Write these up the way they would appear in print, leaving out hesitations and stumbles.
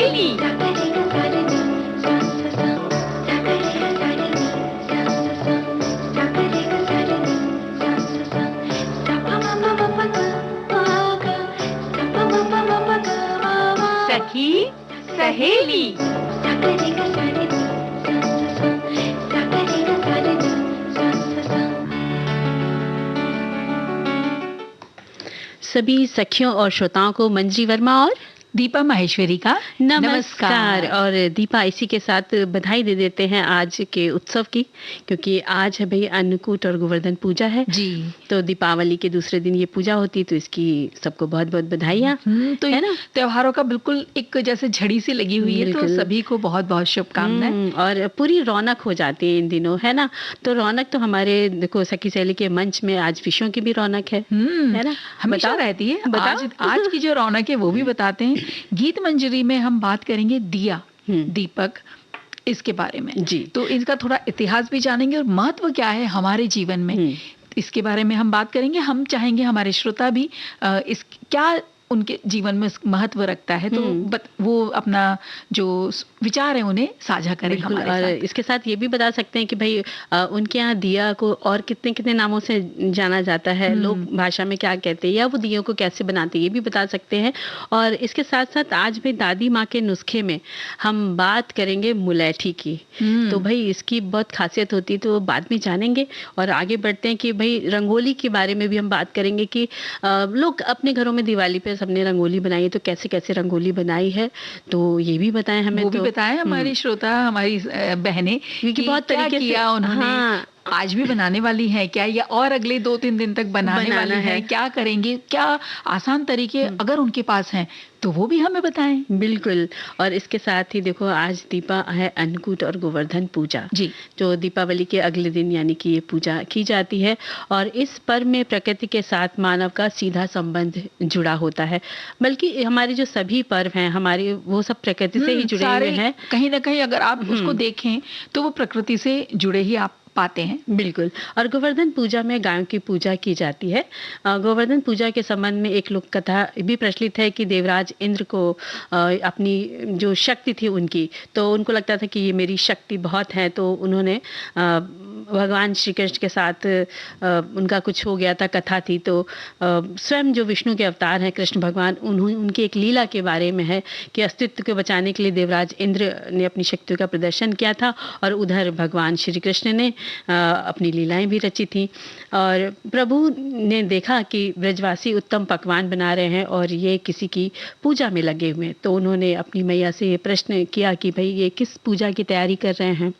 सहेली। सखी सहेली। सभी सखियों और श्रोताओं को मंजरी वर्मा और दीपा माहेश्वरी का नमस्कार। और दीपा, इसी के साथ बधाई दे देते हैं आज के उत्सव की, क्योंकि आज है भाई अन्नकूट और गोवर्धन पूजा है जी। तो दीपावली के दूसरे दिन ये पूजा होती, तो इसकी सबको बहुत बहुत बधाइयाँ। तो है ना, त्योहारों का बिल्कुल एक जैसे झड़ी सी लगी हुई है, तो सभी को बहुत बहुत शुभकामनाएं। और पूरी रौनक हो जाती है इन दिनों, है ना। तो रौनक तो हमारे देखो सखी सहेली के मंच में आज विषयों की भी रौनक है ना, हमेशा रहती है। आज की जो रौनक है वो भी बताते हैं। गीत मंजरी में हम बात करेंगे दिया, दीपक, इसके बारे में जी। तो इसका थोड़ा इतिहास भी जानेंगे और महत्व क्या है हमारे जीवन में, इसके बारे में हम बात करेंगे। हम चाहेंगे हमारे श्रोता भी इस क्या उनके जीवन में महत्व रखता है, तो वो अपना जो विचार है उन्हें साझा करें हमारे और साथ। इसके साथ ये भी बता सकते हैं कि भाई उनके यहाँ दिया को और कितने कितने नामों से जाना जाता है, लोग भाषा में क्या कहते हैं, या वो दियों को कैसे बनाते हैं, ये भी बता सकते हैं। और इसके साथ साथ आज भी दादी माँ के नुस्खे में हम बात करेंगे मुलैठी की। तो भाई इसकी बहुत खासियत होती है, तो बाद में जानेंगे। और आगे बढ़ते हैं कि भाई रंगोली के बारे में भी हम बात करेंगे कि लोग अपने घरों में दिवाली पे सबने रंगोली बनाई है, तो कैसे कैसे रंगोली बनाई है, तो ये भी बताएं हमें। वो भी बताएं हमारी श्रोता, हमारी बहनें, क्योंकि बहुत तरीके से उन्होंने आज भी बनाने वाली है क्या, या और अगले 2-3 दिन तक बनाने वाली है, क्या करेंगे, क्या आसान तरीके अगर उनके पास हैं तो वो भी हमें बताएं। बिल्कुल। और इसके साथ ही देखो आज दीपा है अन्नकूट और गोवर्धन पूजा जी, जो दीपावली के अगले दिन यानी कि ये पूजा की जाती है। और इस पर्व में प्रकृति के साथ मानव का सीधा संबंध जुड़ा होता है, बल्कि हमारे जो सभी पर्व हैं हमारे वो सब प्रकृति से ही जुड़े हुए हैं। कहीं ना कहीं अगर आप उसको देखें तो वो प्रकृति से जुड़े ही आप पाते हैं। बिल्कुल। और गोवर्धन पूजा में गायों की पूजा की जाती है। गोवर्धन पूजा के संबंध में एक लोक कथा भी प्रचलित है कि देवराज इंद्र को अपनी जो शक्ति थी उनकी, तो उनको लगता था कि ये मेरी शक्ति बहुत है, तो उन्होंने भगवान श्री कृष्ण के साथ उनका कुछ हो गया था, कथा थी। तो स्वयं जो विष्णु के अवतार हैं कृष्ण भगवान, उनकी एक लीला के बारे में है कि अस्तित्व को बचाने के लिए देवराज इंद्र ने अपनी शक्तियों का प्रदर्शन किया था, और उधर भगवान श्री कृष्ण ने अपनी लीलाएं भी रची थी। और प्रभु ने देखा कि ब्रजवासी उत्तम पकवान बना रहे हैं और ये किसी की पूजा में लगे हुए हैं, तो उन्होंने अपनी मैया से ये प्रश्न किया कि भाई ये किस पूजा की तैयारी कर रहे हैं।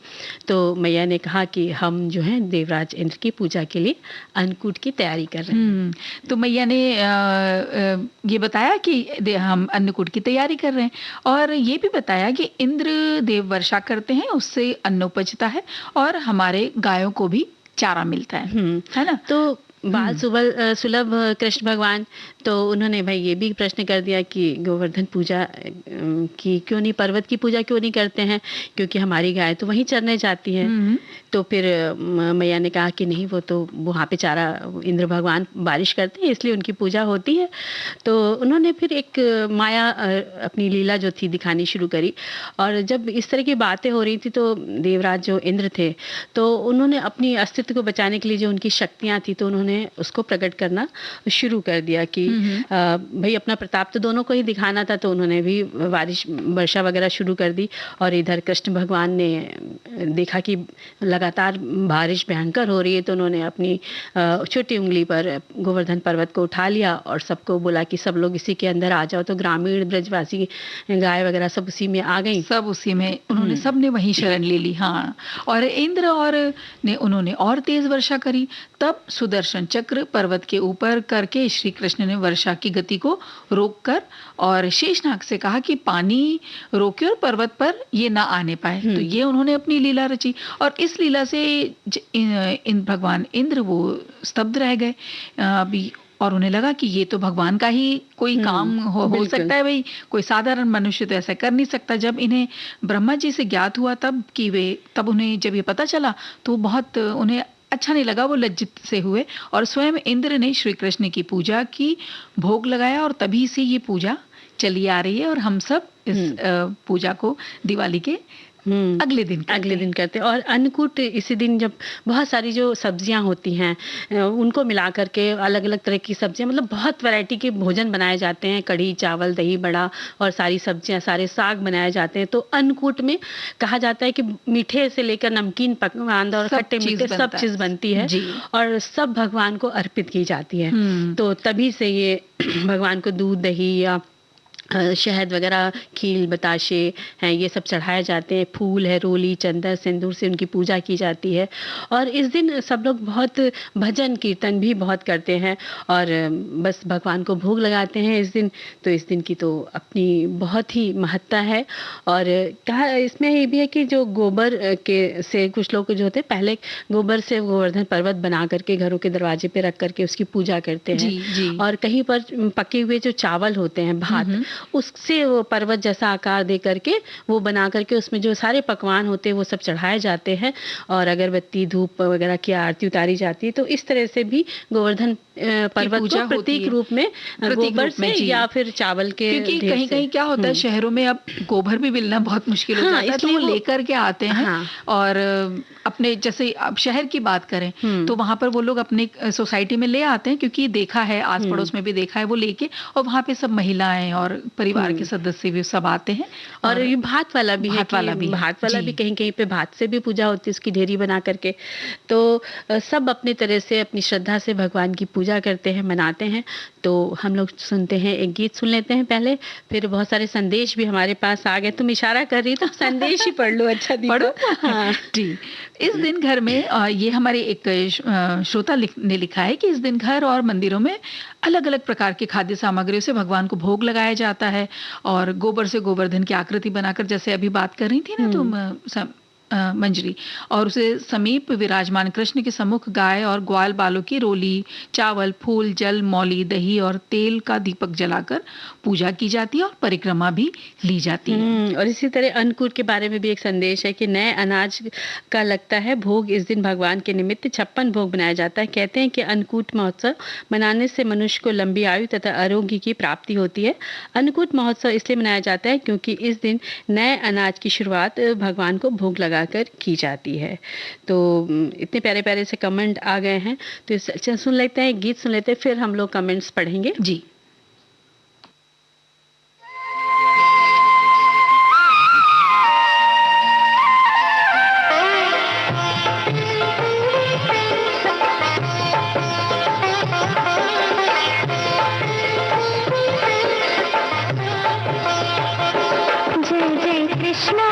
तो मैया ने कहा कि हम जो है देवराज इंद्र की पूजा के लिए अन्नकूट की तैयारी कर रहे हैं। तो मैया ने ये बताया कि हम अन्नकूट की तैयारी कर रहे हैं, और ये भी बताया कि इंद्र देव वर्षा करते हैं, उससे अन्न उपजता है और हमारे गायों को भी चारा मिलता है ना। तो बाल सुलभ कृष्ण भगवान, तो उन्होंने भाई ये भी प्रश्न कर दिया कि गोवर्धन पूजा की क्यों नहीं, पर्वत की पूजा क्यों नहीं करते हैं, क्योंकि हमारी गाय तो वहीं चरने जाती है। तो फिर मैया ने कहा कि नहीं, वो तो वहाँ पे चारा इंद्र भगवान बारिश करते हैं, इसलिए उनकी पूजा होती है। तो उन्होंने फिर एक माया अपनी लीला जो थी दिखानी शुरू करी, और जब इस तरह की बातें हो रही थी तो देवराज जो इंद्र थे, तो उन्होंने अपनी अस्तित्व को बचाने के लिए जो उनकी शक्तियाँ थी, तो उन्होंने उसको प्रकट करना शुरू कर दिया कि भाई अपना प्रताप तो दोनों को ही दिखाना था, तो उन्होंने भी वर्षा वगैरह शुरू कर दी। और इधर कृष्ण भगवान ने देखा कि लगातार बारिश भयंकर हो रही है, तो उन्होंने अपनी छोटी उंगली पर गोवर्धन पर्वत को उठा लिया और सबको बोला कि सब लोग इसी के अंदर आ जाओ। तो ग्रामीण ब्रजवासी गाय वगैरह सब उसी में आ गई, सब उसी में उन्होंने सबने वही शरण ले ली। हाँ, और इंद्र उन्होंने और तेज वर्षा करी। तब सुदर्शन चक्र पर्वत के ऊपर करके श्री कृष्ण ने वर्षा की गति को रोककर और शेषनाग से कहा कि पानी रोके और पर्वत पर ये ना आने पाए। तो ये उन्होंने अपनी लीला रची, और इस लीला से भगवान इंद्र वो स्तब्ध रह गए अभी, और उन्हें लगा कि ये तो भगवान का ही कोई काम हो सकता है, भाई कोई साधारण मनुष्य तो ऐसा कर नहीं सकता। जब इन्हें ब्रह्मा जी से ज्ञात हुआ तब उन्हें जब ये पता चला तो बहुत उन्हें अच्छा नहीं लगा, वो लज्जित से हुए, और स्वयं इंद्र ने श्री कृष्ण की पूजा की, भोग लगाया, और तभी से ये पूजा चली आ रही है और हम सब इस पूजा को दिवाली के अगले दिन करते हैं। और अन्नकूट इसी दिन जब बहुत सारी जो सब्जियां होती हैं उनको मिला करके अलग अलग तरह की सब्जियां, मतलब बहुत वैरायटी के भोजन बनाए जाते हैं, कढ़ी चावल दही बड़ा और सारी सब्जियां, सारे साग बनाए जाते हैं। तो अन्नकूट में कहा जाता है कि मीठे से लेकर नमकीन पकवान और खट्टे मीठे सब चीज बनती है और सब भगवान को अर्पित की जाती है। तो तभी से ये भगवान को दूध दही या शहद वगैरह, खील बताशे हैं, ये सब चढ़ाए जाते हैं। फूल है, रोली चंदन सिंदूर से उनकी पूजा की जाती है। और इस दिन सब लोग बहुत भजन कीर्तन भी बहुत करते हैं और बस भगवान को भोग लगाते हैं इस दिन। तो इस दिन की तो अपनी बहुत ही महत्ता है। और कहा इसमें ये भी है कि जो गोबर के से कुछ लोग जो होते हैं पहले गोबर से गोवर्धन पर्वत बना करके घरों के दरवाजे पे रख करके उसकी पूजा करते हैं। और कहीं पर पके हुए जो चावल होते हैं, भात, उससे वो पर्वत जैसा आकार दे करके वो बना करके उसमें जो सारे पकवान होते हैं वो सब चढ़ाए जाते हैं और अगरबत्ती धूप वगैरह की आरती उतारी जाती है। तो इस तरह से भी गोवर्धन पर्वत को प्रतीक रूप में गोबर से या फिर चावल के, क्योंकि कहीं कहीं क्या होता है शहरों में अब गोबर भी मिलना बहुत मुश्किल हो जाता है, तो वो लेकर के आते हैं। और अपने जैसे अब शहर की बात करें तो वहां पर वो लोग अपने सोसाइटी में ले आते हैं, क्योंकि देखा है आस पड़ोस में भी देखा है वो लेके, और वहां पे सब महिलाएं और परिवार के सदस्य भी सब आते हैं। और ये भात वाला भी है, भात वाला भी कहीं कहीं पे भात से भी पूजा होती है, उसकी ढेरी बना करके। तो सब अपनी तरह से अपनी श्रद्धा से भगवान की पूजा करते हैं, मनाते हैं। तो हम लोग सुनते हैं, एक गीत सुन लेते हैं पहले, फिर बहुत सारे संदेश भी हमारे पास आ गए। तुम इशारा कर रही तो संदेश ही पढ़ लो। अच्छा पढ़ो। हाँ जी। इस दिन घर में ये हमारे एक श्रोता ने लिखा है कि इस दिन घर और मंदिरों में अलग अलग प्रकार की खाद्य सामग्रियों से भगवान को भोग लगाया जाता है। और गोबर से गोवर्धन की आकृति बनाकर, जैसे अभी बात कर रही थी ना तुम मंजरी, और उसे समीप विराजमान कृष्ण के सम्मुख गाय और ग्वाल बालों की रोली, चावल, फूल, जल, मौली, दही और तेल का दीपक जलाकर पूजा की जाती है और परिक्रमा भी ली जाती है। और इसी तरह अन्नकूट के बारे में भी एक संदेश है कि नए अनाज का लगता है भोग। इस दिन भगवान के निमित्त 56 भोग बनाया जाता है। कहते हैं कि अन्नकूट महोत्सव मनाने से मनुष्य को लंबी आयु तथा आरोग्य की प्राप्ति होती है। अन्नकूट महोत्सव इसलिए मनाया जाता है क्योंकि इस दिन नए अनाज की शुरुआत भगवान को भोग लगा कर की जाती है। तो इतने प्यारे प्यारे से कमेंट आ गए हैं, तो सुन लेते हैं, गीत सुन लेते हैं, फिर हम लोग कमेंट्स पढ़ेंगे जी। जय जय कृष्णा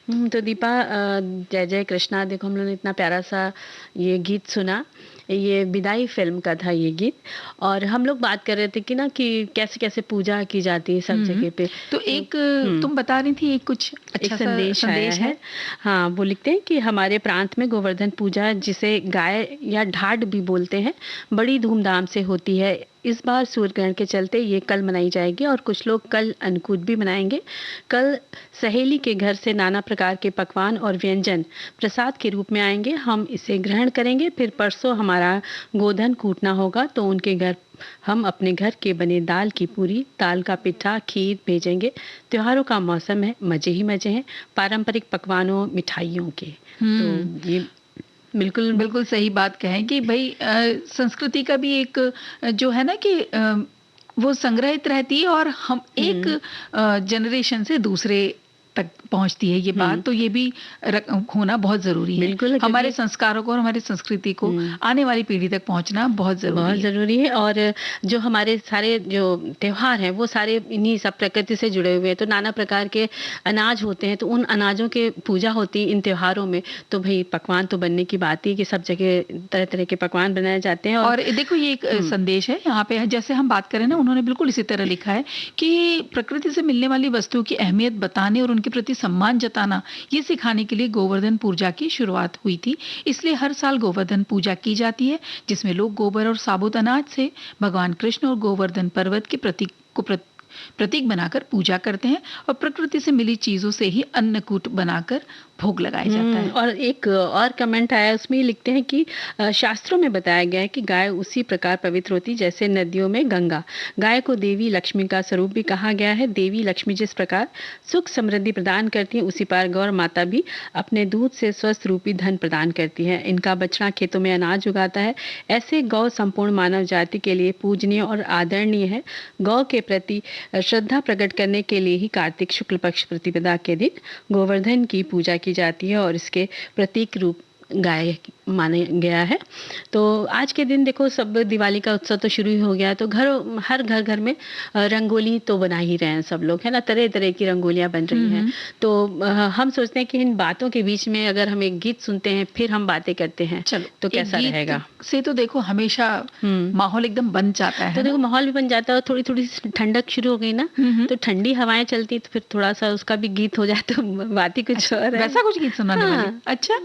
तो दीपा, जय जय कृष्णा, देखो हम लोगों ने इतना प्यारा सा ये गीत सुना। ये विदाई फ़िल्म का था ये गीत। और हम लोग बात कर रहे थे कि ना कि कैसे-कैसे पूजा की जाती है सब जगह पे। तो एक हुँ। तुम बता रही थी एक कुछ एक अच्छा सा संदेश आया संदेश है। है। हाँ, वो लिखते हैं कि हमारे प्रांत में गोवर्धन पूजा, जिसे गाय या ढाड भी बोलते हैं, बड़ी धूमधाम से होती है। इस बार सूर्य ग्रहण के चलते ये कल मनाई जाएगी और कुछ लोग कल अन्नकूट भी मनाएंगे। कल सहेली के घर से नाना प्रकार के पकवान और व्यंजन प्रसाद के रूप में आएंगे। हम इसे ग्रहण करेंगे। फिर परसों हमारा गोधन कूटना होगा, तो उनके घर हम अपने घर के बने दाल की पूरी, दाल का पिट्ठा, खीर भेजेंगे। त्योहारों का मौसम है, मज़े ही मज़े हैं, पारंपरिक पकवानों, मिठाइयों के। तो ये बिल्कुल बिल्कुल सही बात कहें कि भाई संस्कृति का भी एक जो है ना कि वो संग्रहित रहती है और हम एक जनरेशन से दूसरे तक पहुंचती है ये बात, तो ये भी होना बहुत जरूरी है। बिल्कुल, हमारे संस्कारों को और हमारी संस्कृति को आने वाली पीढ़ी तक पहुंचना बहुत जरूरी है। और जो हमारे सारे जो त्योहार हैं वो सारे इन्हीं सब प्रकृति से जुड़े हुए हैं। तो नाना प्रकार के अनाज होते हैं, तो उन अनाजों के पूजा होती है इन त्योहारों में। तो भाई पकवान तो बनने की बात ही कि सब जगह तरह तरह के पकवान बनाए जाते हैं। और देखो ये एक संदेश है यहाँ पे, जैसे हम बात करें ना, उन्होंने बिल्कुल इसी तरह लिखा है कि प्रकृति से मिलने वाली वस्तुओं की अहमियत बताने और उनके प्रति सम्मान जताना, ये सिखाने के लिए गोवर्धन पूजा की शुरुआत हुई थी। इसलिए हर साल गोवर्धन पूजा की जाती है, जिसमें लोग गोबर और साबुत अनाज से भगवान कृष्ण और गोवर्धन पर्वत के प्रतीक बनाकर पूजा करते हैं और प्रकृति से मिली चीजों से ही अन्नकूट बनाकर भोग लगाया जाता है। और एक और कमेंट आया, उसमें लिखते हैं कि शास्त्रों में बताया गया है कि गाय उसी प्रकार पवित्र होती जैसे नदियों में गंगा। गाय को देवी लक्ष्मी का स्वरूप भी कहा गया है। देवी लक्ष्मी जिस प्रकार सुख समृद्धि प्रदान करती है, उसी प्रकार गौ माता भी अपने दूध से स्वस्थ रूपी धन प्रदान करती है। इनका बछड़ा खेतों में अनाज उगाता है। ऐसे गौ संपूर्ण मानव जाति के लिए पूजनीय और आदरणीय है। गौ के प्रति श्रद्धा प्रकट करने के लिए ही कार्तिक शुक्ल पक्ष प्रतिपदा के दिन गोवर्धन की पूजा की जाती है और इसके प्रतीक रूप गाय माना गया है। तो आज के दिन देखो, सब दिवाली का उत्सव तो शुरू ही हो गया, तो हर घर में रंगोली तो बना ही रहे हैं सब लोग, है ना। तरह तरह की रंगोलियां बन रही हैं। तो हम सोचते हैं कि इन बातों के बीच में अगर हम एक गीत सुनते हैं, फिर हम बातें करते हैं, चलो तो कैसा रहेगा। से तो देखो हमेशा माहौल एकदम बन जाता है। तो देखो माहौल भी बन जाता है और थोड़ी थोड़ी ठंडक शुरू हो गई ना, तो ठंडी हवाएं चलती, तो फिर थोड़ा सा उसका भी गीत हो जाए तो बात ही कुछ और है। वैसा कुछ गीत सुनाने वाले। अच्छा,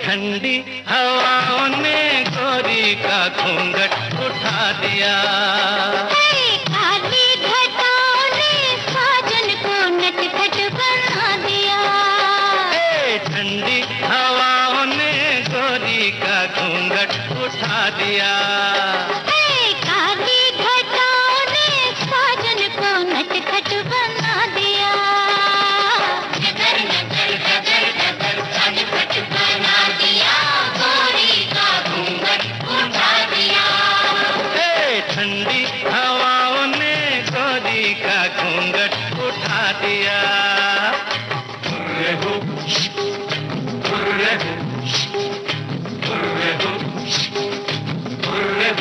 ठंडी हवाओं ने गोरी का घूंघट उठा दिया। काली घटाओं ने साजन को नटखट बना दिया। ठंडी हवाओं ने गोरी का घूंघट उठा दिया। काली घटाओं ने साजन को नटखट बना दिया। ठंडी हवाओं ने गोरी का घूंघट उठा दिया। हुर्रे हो, हुर्रे हो, हुर्रे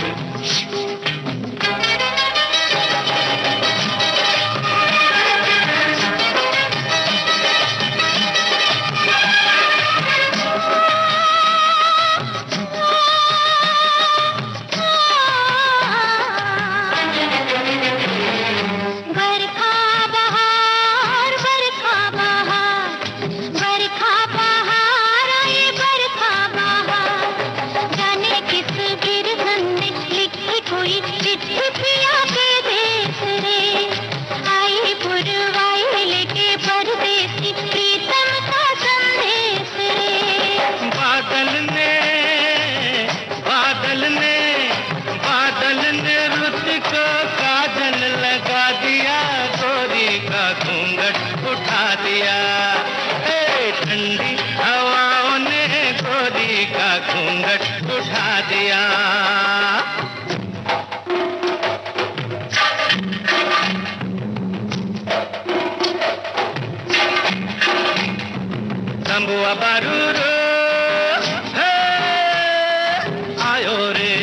तंबुआ बारूरो हे आयो रे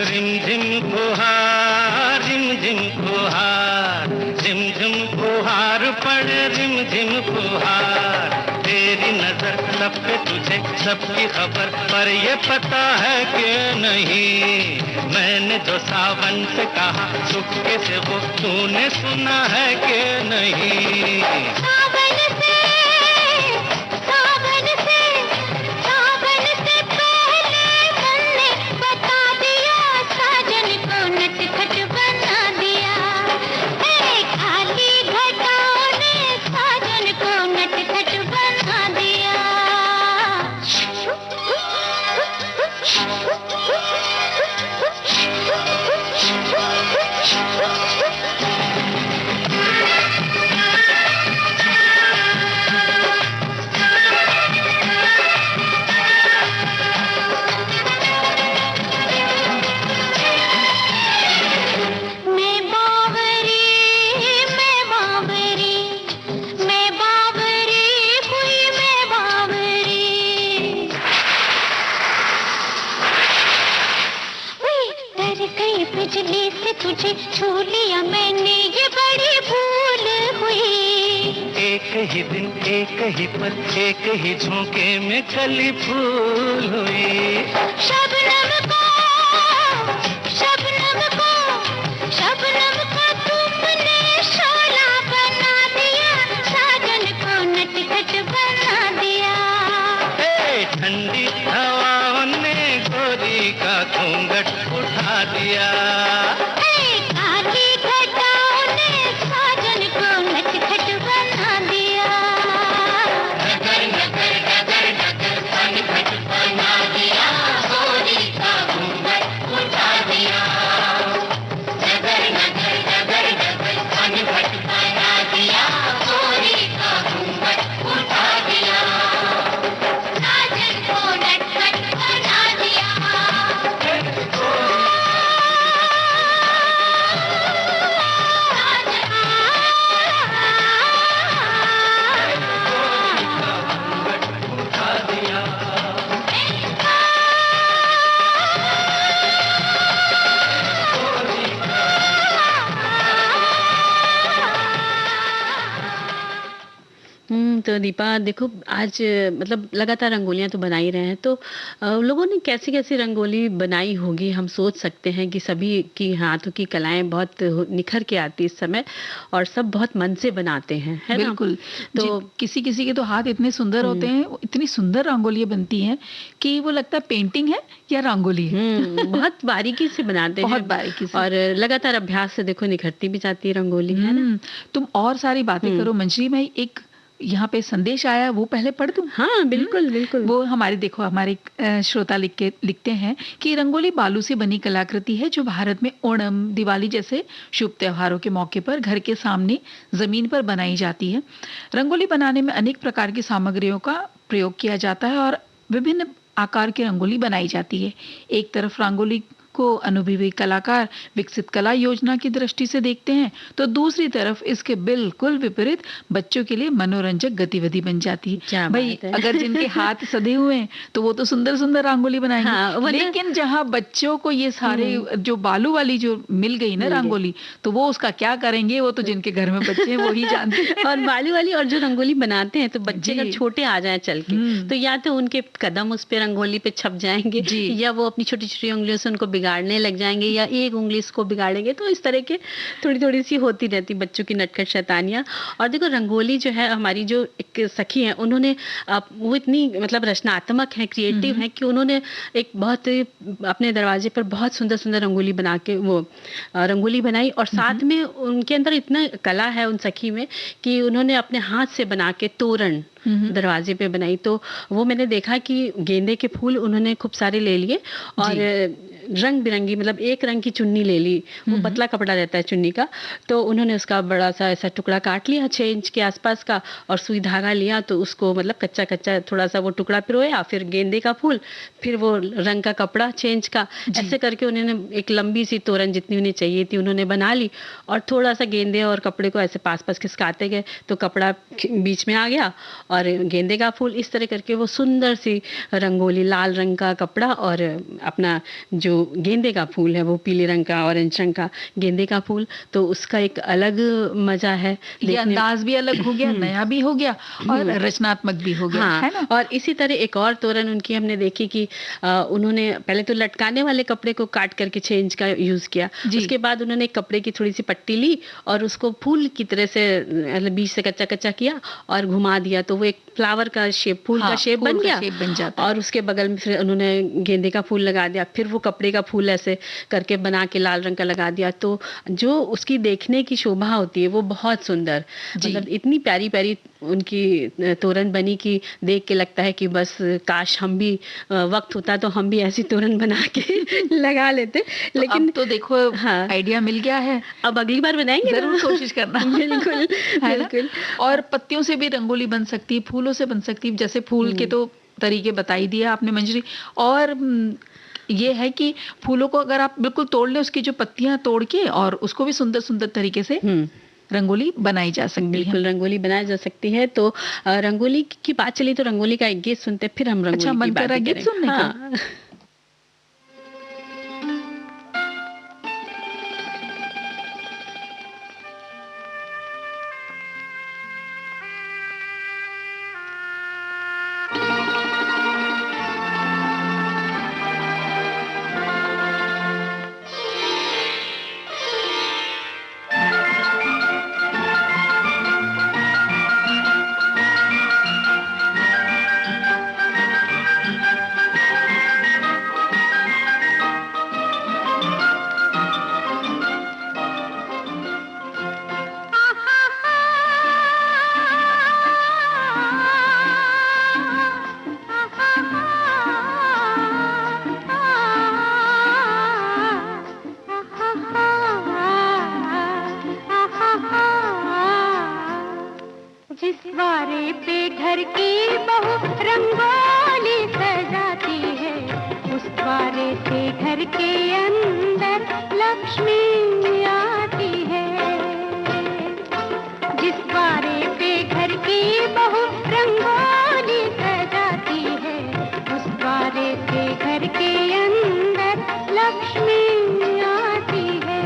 रिमझिम फुहार रिमझिम फुहार झिमझिम फुहार पड़े रिमझिम फुहार तेरी नजर सब पे तुझे सबकी खबर पर ये पता है कि नहीं मैंने जो सावन से कहा चुपके से वो तूने सुना है कि नहीं सावन से पहले तुमने बता दिया साजन को नटखट बना दिया खाली घटाओं ने साजन को नटखट बना दिया बिजली से तुझे छू लिया मैंने ये बड़ी भूल हुई एक ही दिन एक ही पल एक ही झोंके में कली फूल हुई शबनम को तुमने शोला बना दिया साजन को नटखट बना दिया ठंडी हवाओं ने गोरी का घूंघट उठा दिया काली घटाओं ने साजन को नटखट बना दिया नगर नगर नगर नगर नटखट बना दिया गोरी का घूंघट उठा दिया नगर नगर नगर नगर नटखट बना दिया गोरी का घूंघट उठा दिया साजन को नटखट बना दिया तो दीपा देखो आज मतलब लगातार रंगोलियां तो बना ही रहे हैं तो लोगों ने कैसी कैसी रंगोली बनाई होगी हम सोच सकते हैं कि सभी की हाथों की कलाएं बहुत निखर के आती इस समय और सब बहुत मन से बनाते हैं है ना बिल्कुल तो किसी किसी के तो हाथ इतने सुंदर होते हैं इतनी सुंदर रंगोलियां बनती हैं कि वो लगता है पेंटिंग है या रंगोली है बहुत बारीकी से बनाते हैं बहुत बारीकी से और लगातार अभ्यास से देखो निखरती भी जाती है रंगोली है ना तुम और सारी बातें करो मंजरी में एक यहाँ पे संदेश आया वो पहले पढ़ दूं हाँ बिल्कुल बिल्कुल वो हमारे श्रोता लिखते हैं कि रंगोली बालू से बनी कलाकृति है जो भारत में ओणम दिवाली जैसे शुभ त्योहारों के मौके पर घर के सामने जमीन पर बनाई जाती है रंगोली बनाने में अनेक प्रकार की सामग्रियों का प्रयोग किया जाता है और विभिन्न आकार की रंगोली बनाई जाती है एक तरफ रंगोली को अनुभवी कलाकार विकसित कला योजना की दृष्टि से देखते हैं तो दूसरी तरफ इसके बिल्कुल विपरीत बच्चों के लिए मनोरंजक गतिविधि बन जाती है भाई अगर जिनके हाथ सधे हुए हैं तो वो तो सुंदर सुंदर रंगोली बनाएंगे हाँ, लेकिन जहाँ बच्चों को ये सारे जो बालू वाली जो मिल गई ना रंगोली तो वो उसका क्या करेंगे वो तो जिनके घर में बच्चे हैं वो ही जानते हैं और बालू वाली और जो रंगोली बनाते हैं तो बच्चे अगर छोटे आ जाए चल के तो या तो उनके कदम उस पे रंगोली पे छप जाएंगे या वो अपनी छोटी छोटी उंगलियों से उनको बिगाड़ने लग जाएंगे या एक उंगली इसको बिगाड़ेंगे तो इस तरह के थोड़ी थोड़ी सी होती रहती बच्चों की नटखट शैतानियां और देखो रंगोली जो है हमारी जो एक सखी है उन्होंने वो इतनी मतलब रचनात्मक है क्रिएटिव है कि उन्होंने एक बहुत अपने दरवाजे पर बहुत सुंदर सुंदर रंगोली बना के वो रंगोली बनाई और साथ में उनके अंदर इतना कला है उन सखी में कि उन्होंने अपने हाथ से बना के तोरण दरवाजे पे बनाई तो वो मैंने देखा कि गेंदे के फूल उन्होंने खूब सारे ले लिए और रंग बिरंगी, मतलब एक रंग की चुन्नी ले ली, वो पतला कपड़ा रहता है चुन्नी का, तो उन्होंने उसका बड़ा सा ऐसा टुकड़ा काट लिया 6 इंच के आसपास का, और सुई धागा लिया, तो उसको मतलब कच्चा कच्चा थोड़ा सा वो टुकड़ा पिरोया, फिर गेंदे का फूल, फिर वो रंग का कपड़ा 6 इंच का, ऐसे करके उन्होंने एक लंबी सी तोरण जितनी उन्हें चाहिए थी उन्होंने बना ली, और थोड़ा सा गेंदे और कपड़े को ऐसे पास पास खिसकाते गए, तो कपड़ा बीच में आ गया और गेंदे का फूल, इस तरह करके वो सुंदर सी रंगोली, लाल रंग का कपड़ा और अपना जो गेंदे का फूल है वो पीले रंग का, ऑरेंज रंग का गेंदे का फूल, तो उसका एक अलग मजा है। ये अंदाज भी अलग हो गया, नया भी हो गया और रचनात्मक भी हो गया, हाँ, है ना? और इसी तरह एक और तोरण उनकी हमने देखी कि उन्होंने पहले तो लटकाने वाले कपड़े को काट करके 6 इंच का यूज किया, उसके बाद उन्होंने एक कपड़े की थोड़ी सी पट्टी ली और उसको फूल की तरह से बीच से कच्चा कच्चा किया और घुमा दिया, तो वो एक फ्लावर का शेप, फूल का शेप बन गया, बन जाता और उसके बगल में फिर उन्होंने गेंदे का फूल लगा दिया, फिर वो कपड़े का फूल ऐसे करके बना के लाल रंग का लगा दिया, तो जो उसकी देखने की शोभा होती है वो बहुत सुंदर, मतलब इतनी प्यारी प्यारी उनकी तोरण बनी कि देख के लगता है कि बस काश हम भी वक्त होता तो हम भी ऐसी तोरण बना के लगा लेते, तो लेकिन अब तो देखो आइडिया मिल गया है, अब अगली बार बनाएंगे, जरूर कोशिश करना। बिल्कुल बिल्कुल। और पत्तियों से भी रंगोली बन सकती है, फूलों से बन सकती है, जैसे फूल के तो तरीके बताई दिए आपने मंजरी, और ये है कि फूलों को अगर आप बिल्कुल तोड़ लें, उसकी जो पत्तियां तोड़ के और उसको भी सुंदर सुंदर तरीके से रंगोली बनाई जा सकती है। बिल्कुल रंगोली बनाई जा सकती है। तो रंगोली की बात चली तो रंगोली का एक गीत सुनते, फिर हम रंगोली मन की कर रहा बात गीत सुनने का? जिस द्वारे पे घर की बहू रंगोली सजाती है, उस द्वारे से घर के अंदर लक्ष्मी आती है। जिस द्वारे पे घर की बहू रंगोली सजाती है, उस द्वारे से घर के अंदर लक्ष्मी आती है।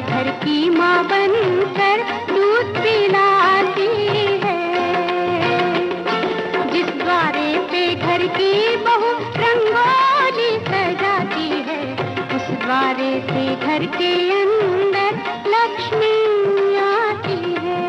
घर की माँ बनकर दूध पिलाती है। जिस द्वारे पे घर की बहू रंगोली सजाती है, उस द्वारे से घर के अंदर लक्ष्मी आती है।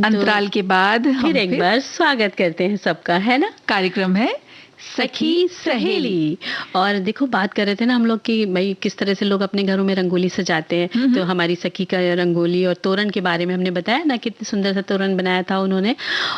अंतराल के बाद हम फिर एक बार स्वागत करते हैं सबका, है ना। कार्यक्रम है सखी सहेली। और देखो बात कर रहे थे ना हम लोग कि भाई किस तरह से लोग अपने घरों में रंगोली सजाते हैं। तो हमारी सखी का रंगोली और तोरण के बारे में हमने बताया ना, कितनी सुंदर सा तोरण बनाया था उन्होंने।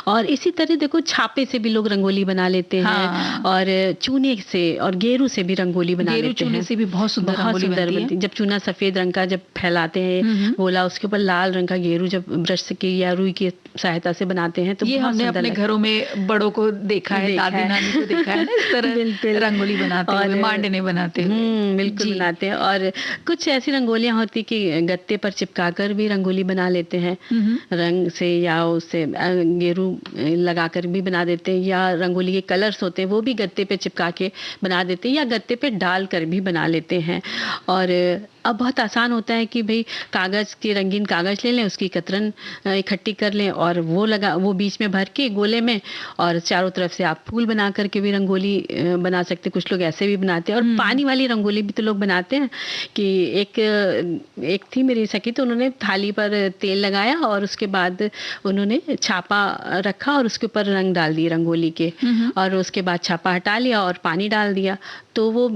और इसी तरह देखो छापे से भी लोग रंगोली बना लेते हैं, और चूने से और गेरू से भी रंगोली बना लेते हैं। चूने से भी बहुत सुंदर रंगोली बनती है। जब चूना सफेद रंग का जब फैलाते हैं गोला, उसके ऊपर लाल रंग का गेरू जब ब्रश की या रुई की सहायता से बनाते हैं तो ये हमने अपने घरों में बड़ों को देखा है, दादी नानी को देखा है ना, इस तरह रंगोली बनाते हैं, मांडने बनाते हैं। बिल्कुल बनाते हैं। और कुछ ऐसी रंगोलियां होती कि गत्ते पर चिपकाकर भी रंगोली बना लेते हैं रंग से, या उससे गेरू लगाकर भी बना देते हैं, या रंगोली के कलर्स होते हैं वो भी गत्ते पे चिपका के बना देते हैं, या गत्ते पे डाल कर भी बना लेते हैं। और अब बहुत आसान होता है कि भाई कागज के रंगीन कागज ले लें, उसकी कतरन इकट्ठी कर लें और वो बीच में भर के गोले में, और चारों तरफ से आप फूल बना करके भी रंगोली बना सकते। कुछ लोग ऐसे भी बनाते हैं, और पानी वाली रंगोली भी तो लोग बनाते हैं। कि एक थी मेरी सखी, तो उन्होंने थाली पर तेल लगाया और उसके बाद उन्होंने छापा रखा और उसके ऊपर रंग डाल दिए रंगोली के, और उसके बाद छापा हटा लिया और पानी डाल दिया, तो वो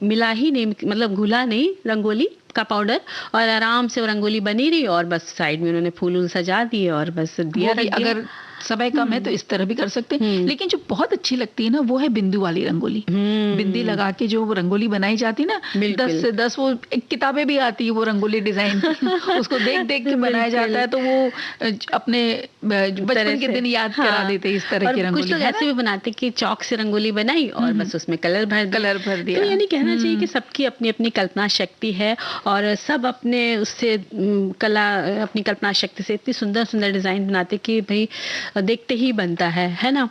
मिला ही नहीं, मतलब घुला नहीं रंगोली का पाउडर, और आराम से वो रंगोली बनी रही। और बस साइड में उन्होंने फूल सजा दिए और बस दिया रख दिया। अगर समय कम है तो इस तरह भी कर सकते हैं। लेकिन जो बहुत अच्छी लगती है ना वो है बिंदु वाली रंगोली। बिंदी लगा के जो रंगोली बनाई जाती ना, 10 से 10 वो किताबें भी आती है वो रंगोली डिजाइन उसको देख देख के बनाया जाता है, तो वो अपने बचपन के दिन याद करा देते इस तरह की रंगोली। कुछ लोग ऐसे भी बनाते कि चौक से रंगोली बनाई और बस उसमें कलर भर दिया। तो यानी कहना चाहिए कि सबकी अपनी अपनी कल्पना शक्ति है और सब अपने उससे अपनी कल्पना शक्ति से इतनी सुंदर सुंदर डिजाइन बनाते कि भाई देखते ही बनता है ना।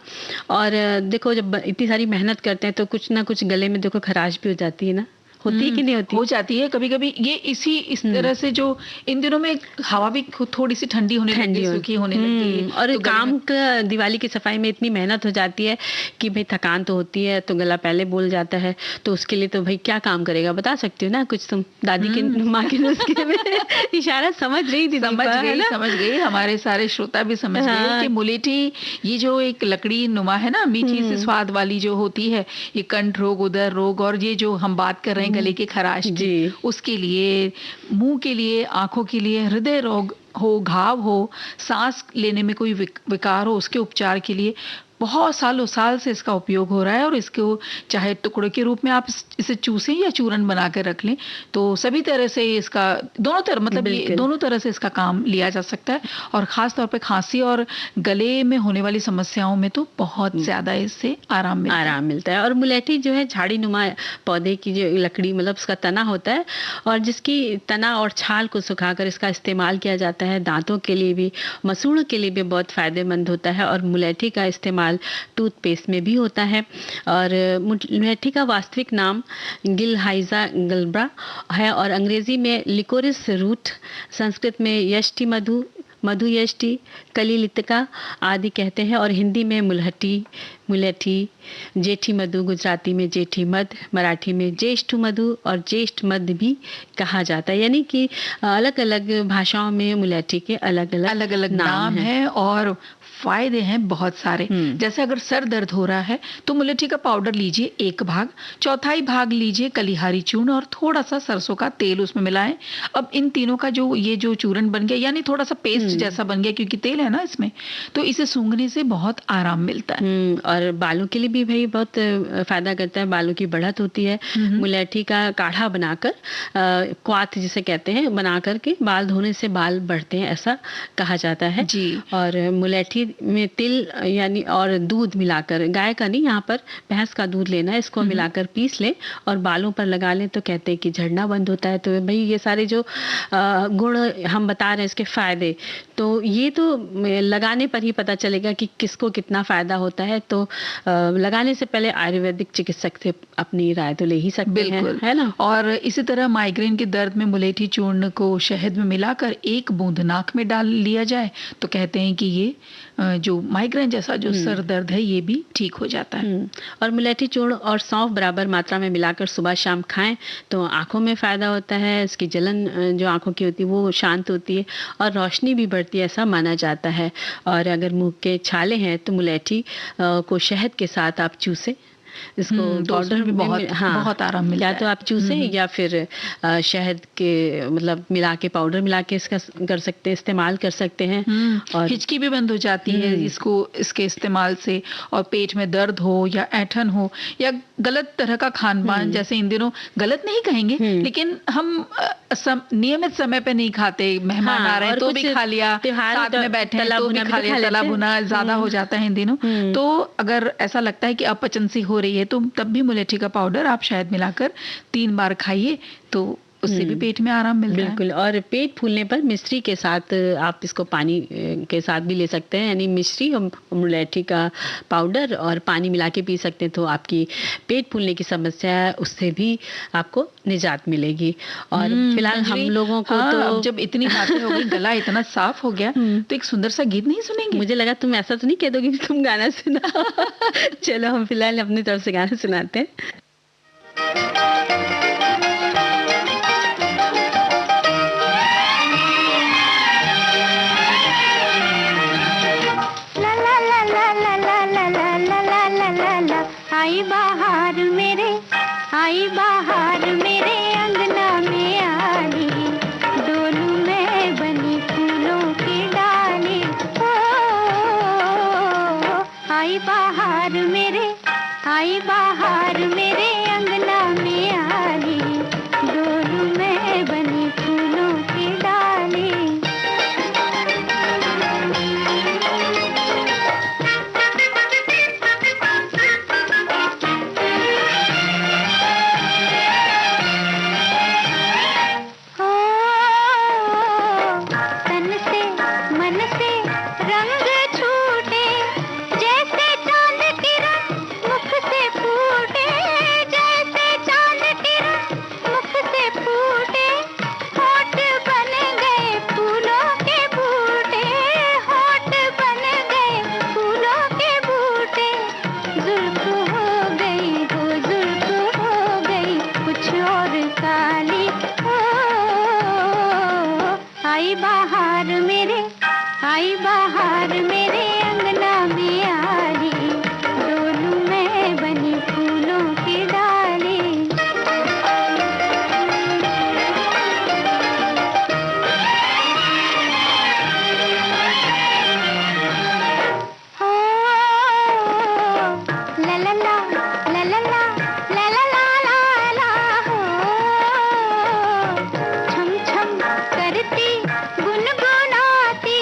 और देखो जब इतनी सारी मेहनत करते हैं तो कुछ ना कुछ गले में देखो खराश भी हो जाती है ना, होती है कि नहीं होती? हो जाती है कभी कभी। ये इस तरह से जो इन दिनों में हवा भी थोड़ी सी ठंडी होने लगी, सूखी होने लगी है, और तो काम का दिवाली की सफाई में इतनी मेहनत हो जाती है कि भाई थकान तो होती है तो गला पहले बोल जाता है, तो उसके लिए तो भाई क्या काम करेगा बता सकती हो ना कुछ तुम? दादी के माँ के नुस्खे में इशारा समझ रही थी? समझ गई हमारे सारे श्रोता भी समझ गए कि मुलेठी ये जो एक लकड़ी नुमा है ना, मीठी सी स्वाद वाली जो होती है, ये कंठ रोग, उदर रोग और ये जो हम बात कर रहे हैं गले के खराश की, उसके लिए, मुंह के लिए, आंखों के लिए, हृदय रोग हो, घाव हो, सांस लेने में कोई विकार हो, उसके उपचार के लिए बहुत सालों साल से इसका उपयोग हो रहा है। और इसको चाहे टुकड़ों के रूप में आप इसे चूसें या चूरन बना कर रख लें, तो सभी तरह से इसका दोनों तरह से इसका काम लिया जा सकता है। और खास तौर पे खांसी और गले में होने वाली समस्याओं में तो बहुत ज्यादा इससे आराम मिलता है। और मुलेठी जो है झाड़ी नुमा पौधे की जो लकड़ी, मतलब उसका तना होता है और जिसकी तना और छाल को सुखाकर इसका इस्तेमाल किया जाता है। दांतों के लिए भी, मसूड़ों के लिए भी बहुत फायदेमंद होता है। और मुलेठी का इस्तेमाल टूथपेस्ट में भी होता है। और मुलेठी का वास्तविक नाम गिलहाइजा गल्ब्रा है और अंग्रेजी में लिकोरिस रूट, संस्कृत में यष्टि मधु, मधु यष्टि, कलिलितिका आदि कहते हैं। और हिंदी में मुलेठी, जेठी मधु, गुजराती में जेठी मध, मराठी में ज्येष्ठ मधु और ज्येष्ठ मध भी कहा जाता है। यानी कि अलग अलग भाषाओं में मुलेठी के अलग अलग नाम है और फायदे हैं बहुत सारे। जैसे अगर सर दर्द हो रहा है तो मुलेठी का पाउडर लीजिए 1 भाग, 1/4 भाग लीजिए कलिहारी चूर्ण और थोड़ा सा सरसों का तेल उसमें मिलाएं। अब इन तीनों का ये जो चूर्ण बन गया, यानी थोड़ा सा पेस्ट जैसा बन गया क्योंकि तेल है ना इसमें, तो इसे सूंघने से बहुत आराम मिलता है। और बालों के लिए भी भाई बहुत फायदा करता है। बालों की बढ़त होती है, मुलेठी का काढ़ा बनाकर, क्वाथ जिसे कहते हैं, बना करके बाल धोने से बाल बढ़ते हैं, ऐसा कहा जाता है जी। और मुलेठी में तिल यानी और दूध मिलाकर, गाय का नहीं, यहाँ पर भैंस का दूध लेना है, इसको मिलाकर पीस लें और बालों पर लगा लें तो कहते हैं कि झड़ना बंद होता है। तो भाई ये सारे जो गुण हम बता रहे हैं इसके फायदे, तो ये तो लगाने पर ही पता चलेगा कि किसको कितना फायदा होता है। तो लगाने से पहले आयुर्वेदिक चिकित्सक से अपनी राय तो ले ही सकते हैं, है ना। और इसी तरह माइग्रेन के दर्द में मुलेठी चूर्ण को शहद में मिलाकर 1 बूंद नाक में डाल लिया जाए तो कहते हैं कि ये जो माइग्रेन जैसा जो सर दर्द है ये भी ठीक हो जाता है। और मुलेठी चूर्ण और सौंफ बराबर मात्रा में मिलाकर सुबह शाम खाएं तो आंखों में फायदा होता है। इसकी जलन जो आंखों की होती है वो शांत होती है और रोशनी भी बढ़ती है, ऐसा माना जाता है। और अगर मुंह के छाले हैं तो मुलेठी को शहद के साथ आप चूसें, इसको पाउडर भी बहुत आराम मिलता है। या तो आप चूसे या फिर शहद के मतलब मिला के, पाउडर मिला के इसका कर सकते हैं, इस्तेमाल कर सकते हैं। और हिचकी भी बंद हो जाती है इसके इस्तेमाल से। और पेट में दर्द हो या ऐंठन हो या गलत तरह का खान पान, जैसे इन दिनों गलत नहीं कहेंगे लेकिन हम नियमित समय पे नहीं खाते, मेहमान आ रहे हैं तो भी खा लिया, साथ में बैठे हैं तो भी खा लिया, तला भुना ज्यादा हो जाता है इन दिनों। तो अगर ऐसा लगता है कि अपचन सी हो रही है तो तब भी मुलेठी का पाउडर आप शहद मिलाकर 3 बार खाइए तो उससे भी पेट में आराम मिलता है। बिल्कुल। और पेट फूलने पर मिश्री के साथ आप इसको पानी के साथ भी ले सकते हैं, यानी मिश्री और मुलेठी का पाउडर और पानी मिला के पी सकते हैं तो आपकी पेट फूलने की समस्या है उससे भी आपको निजात मिलेगी। और फिलहाल हम लोगों को तो जब इतनी बातें हो गई, गला इतना साफ हो गया तो एक सुंदर सा गीत नहीं सुनेंगे? मुझे लगा तुम ऐसा तो नहीं कह दोगी तुम गाना सुना। चलो हम फिलहाल अपनी तरफ से गाना सुनाते हैं। आई बाहर मेरे अंगना में आली, डोलू में बनी फूलों की डाली। ओ आई बाहर मेरे अंगना में आली, डोलू मैं बनी फूलों की डाली। हो ला ला ला ला ला ला ला ला ला ला हो, छम छम करती गुनगुनाती,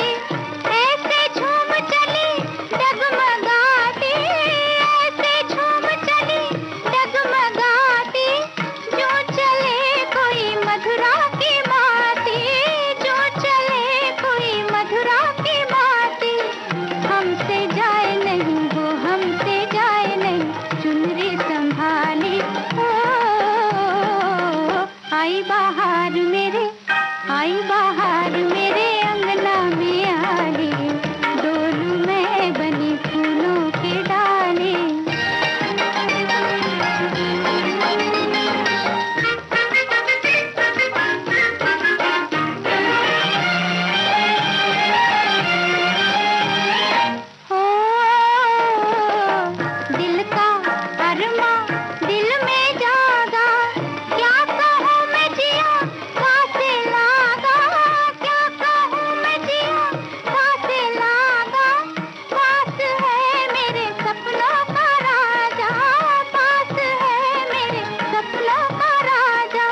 ऐसे झूम चली डगमगाती, ऐसे झूम चली डगमगाती, जो चले कोई मधुरा की माती, जो चले कोई मधुरा की माती। हमसे जाए नहीं वो हमसे जाए नहीं, चुनरी संभाली। ओ आई बाहर मेरे अंगना में आली, डोलू मैं बनी फूलों की डाली। हो दिल का अरमां दिल में जागा, क्या कहूँ मैं जिया कासे लागा, क्या कहूँ मैं जिया कासे लागा। पास है मेरे सपनों का राजा, पास है मेरे सपनों का राजा।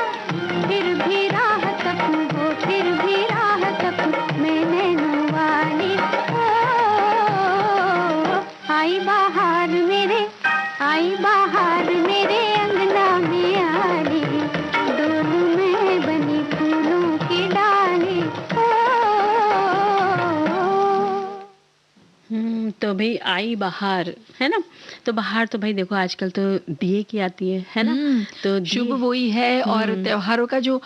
फिर भी राह तकूं वो, फिर भी राह तकूं मैं नैनों वाली। ओ आई बाहर मेरे अंगना में आली, डोलू मैं बनी फूलों की डाली। ओ तो भाई आई बहार है ना। तो बहार तो भाई देखो आजकल तो दिए की आती है ना। तो शुभ वही है, और त्योहारों का जो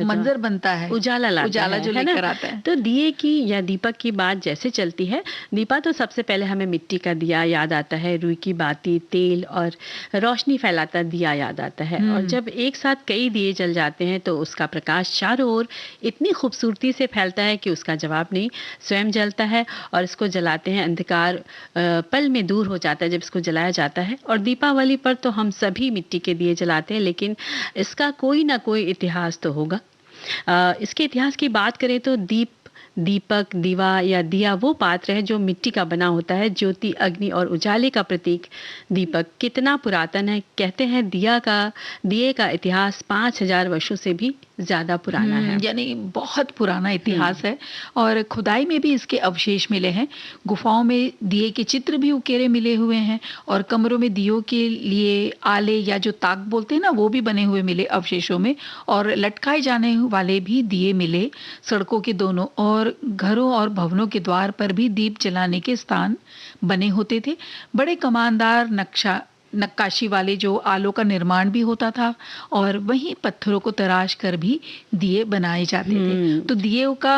मंजर बनता है, उजाला लाता उजाला जो है ना? लेकर आता है। तो दिए की या दीपक की बात जैसे चलती है, दीपा तो सबसे पहले हमें मिट्टी का दिया याद आता है, रुई की बाती, तेल और रोशनी फैलाता दिया याद आता है। और जब एक साथ कई दिए जल जाते हैं तो उसका प्रकाश चारों ओर इतनी खूबसूरती से फैलता है कि उसका जवाब नहीं, स्वयं जलता है। और इसको जलाते हैं, अंधकार पल में दूर हो जाता है जब इसको जलाया जाता है। और दीपावली पर तो हम सभी मिट्टी के दिए जलाते हैं, लेकिन इसका कोई ना कोई इतिहास तो होगा। इसके इतिहास की बात करें तो दीपक, दीवा या दिया वो पात्र है जो मिट्टी का बना होता है। ज्योति, अग्नि और उजाले का प्रतीक दीपक कितना पुरातन है। कहते हैं दिए का इतिहास 5000 वर्षों से भी ज्यादा पुराना है, यानी बहुत पुराना इतिहास है। और खुदाई में भी इसके अवशेष मिले हैं। गुफाओं में दिए के चित्र भी उकेरे मिले हुए हैं, और कमरों में दियों के लिए आले या जो ताक बोलते हैं ना, वो भी बने हुए मिले अवशेषों में। और लटकाए जाने वाले भी दिए मिले सड़कों के दोनों, और घरों और भवनों के द्वार पर भी दीप जलाने के स्थान बने होते थे। बड़े कमानदार नक्काशी वाले जो आलों का निर्माण भी होता था, और वहीं पत्थरों को तराश कर भी दिए बनाए जाते थे। तो दियों का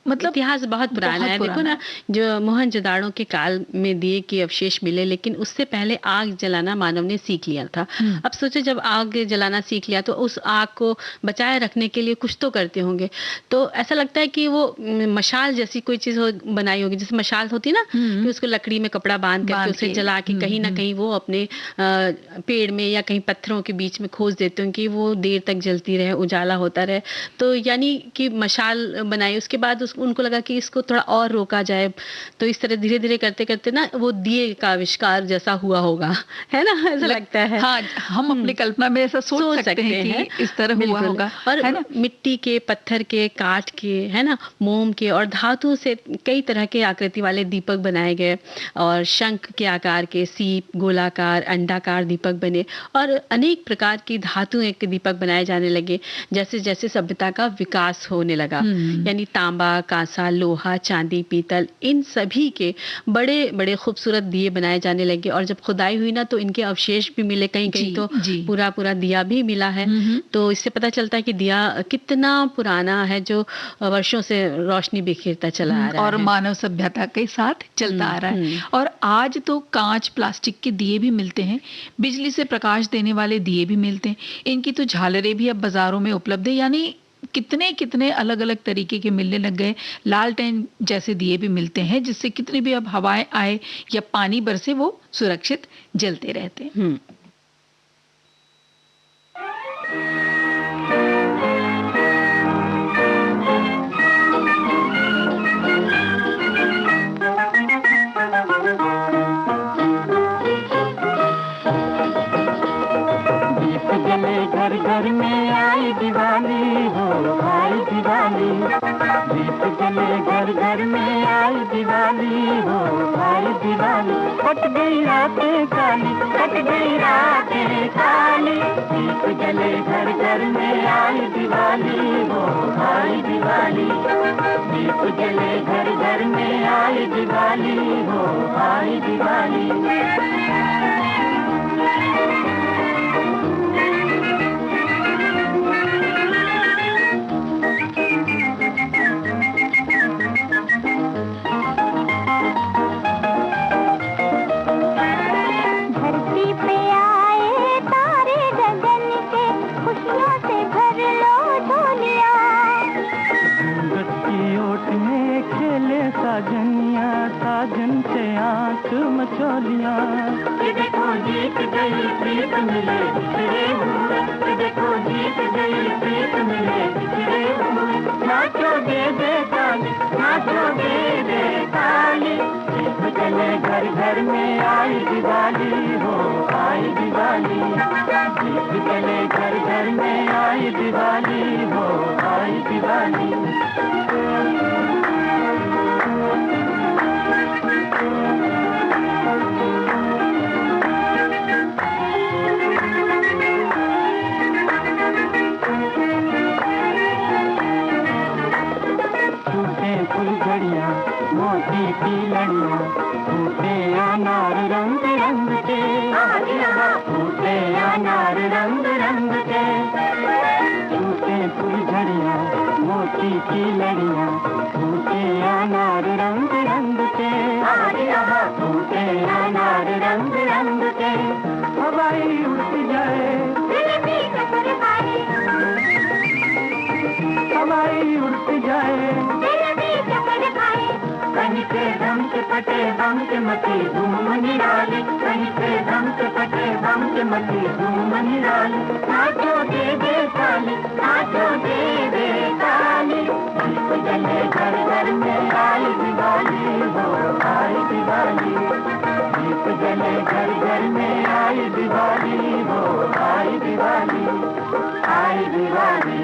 मतलब इतिहास बहुत पुराना है। देखो ना, जो मोहनजोदाड़ो के काल में दिए के अवशेष मिले, लेकिन उससे पहले आग जलाना मानव ने सीख लिया था। अब सोचो, जब आग जलाना सीख लिया तो उस आग को बचाए रखने के लिए कुछ तो करते होंगे। तो ऐसा लगता है कि वो मशाल जैसी कोई चीज बनाई होगी, जैसे मशाल होती ना, कि उसको लकड़ी में कपड़ा बांध करके उसे जला के कहीं ना कहीं वो अपने पेड़ में या कहीं पत्थरों के बीच में खोज देते होंगे कि वो देर तक जलती रहे, उजाला होता रहे। तो यानी कि मशाल बनाई, उसके बाद उनको लगा कि इसको थोड़ा और रोका जाए। तो इस तरह धीरे धीरे करते करते ना वो दिए का आविष्कार जैसा हुआ होगा, है ना, ऐसा लगता है। हाँ, हम अपनी कल्पना में ऐसा सोच सकते हैं कि इस तरह हुआ होगा। और है ना? मिट्टी के, पत्थर के, काठ के, है ना, मोम के और धातु से कई तरह के आकृति वाले दीपक बनाए गए। और शंख के आकार के, सीप, गोलाकार, अंडाकार दीपक बने, और अनेक प्रकार की धातुएं के दीपक बनाए जाने लगे जैसे जैसे सभ्यता का विकास होने लगा। यानी तांबा, कांसा, लोहा, चांदी, पीतल, इन सभी के बड़े बड़े खूबसूरत दिए बनाए जाने लगे। और जब खुदाई हुई ना, तो इनके अवशेष भी मिले, कहीं कहीं तो पूरा पूरा दिया भी मिला है। तो इससे पता चलता है कि दिया कितना पुराना है, जो वर्षों से रोशनी बिखेरता चला आ रहा है और मानव सभ्यता के साथ चलता आ रहा है। और आज तो कांच, प्लास्टिक के दिए भी मिलते हैं, बिजली से प्रकाश देने वाले दिए भी मिलते हैं। इनकी तो झालरें भी अब बाजारों में उपलब्ध है। यानी कितने कितने अलग अलग तरीके के मिलने लग गए। लालटेन जैसे दिए भी मिलते हैं जिससे कितनी भी अब हवाएं आए या पानी बरसे वो सुरक्षित जलते रहते हैं। घर घर में आई दिवाली हो, आई दिवाली। दीप जले घर घर में आई दिवाली हो, आई दिवाली। कट गई रातें काली, कट गई रातें काली। दीप जले घर घर में आई दिवाली हो, आई दिवाली। दीप जले घर घर में आई दिवाली हो, आई दिवाली। साजनिया साजन से आंख मचोलिया। ये देखो जीत गई प्रीत मिले बिछड़े हुए, ये देखो जीत गई प्रीत मिले बिछड़े हुए। नाचो दे दे ताली, नाचो दे दे ताली। दीप जले घर घर में आई दिवाली हो, आई दिवाली। दीप जले घर घर में आई दिवाली हो, आई दिवाली। फुलझड़ियाँ मोती की लड़ियाँ, फूटे अनार रंग रंग के, फूटे अनार रंग रंग के। फूटे फुलझड़ियाँ मोती की लड़ियाँ, फूटे अनार रंग रंग के, फूटे अनार रंग रंग के। हवाई उठ जाए हवाई उठ जाए, कहीं पे दम के फटे बम के मची धूम निराली। कहीं पे दम के फटे बम के मची धूम निराली। नाचो दे दे ताली, नाचो दे दे ताली। दीप जले घर घर में आई दिवाली हो, आई दिवाली। दीप जले घर घर में आई दिवाली हो, आई दिवाली। आई दिवाली,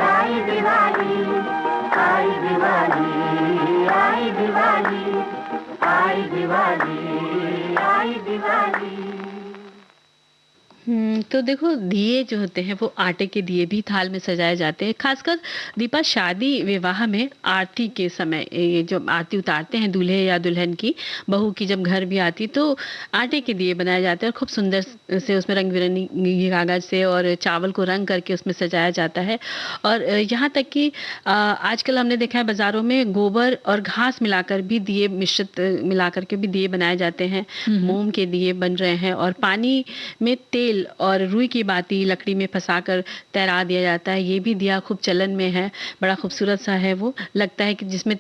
आई दिवाली, आई दिवाली, आई दिवाली, आई दिवाली, आई दिवाली। तो देखो दिए जो होते हैं वो आटे के दिए भी थाल में सजाए जाते हैं। खासकर दीपा शादी विवाह में आरती के समय, ये जो आरती उतारते हैं दूल्हे या दुल्हन की, बहू की जब घर भी आती तो आटे के दिए बनाए जाते हैं और खूब सुंदर से उसमें रंग बिरंगी कागज से और चावल को रंग करके उसमें सजाया जाता है। और यहाँ तक कि आजकल हमने देखा है बाज़ारों में गोबर और घास मिलाकर भी दिए, मिश्रित मिलाकर के भी दिए बनाए जाते हैं। मोम के दिए बन रहे हैं और पानी में तेल और रुई की बाती लकड़ी में फंसाकर तैरा दिया जाता है। ये भी दिया खूब चलन में है, बड़ा खूबसूरत सा है। वो लगता है कि जिसमें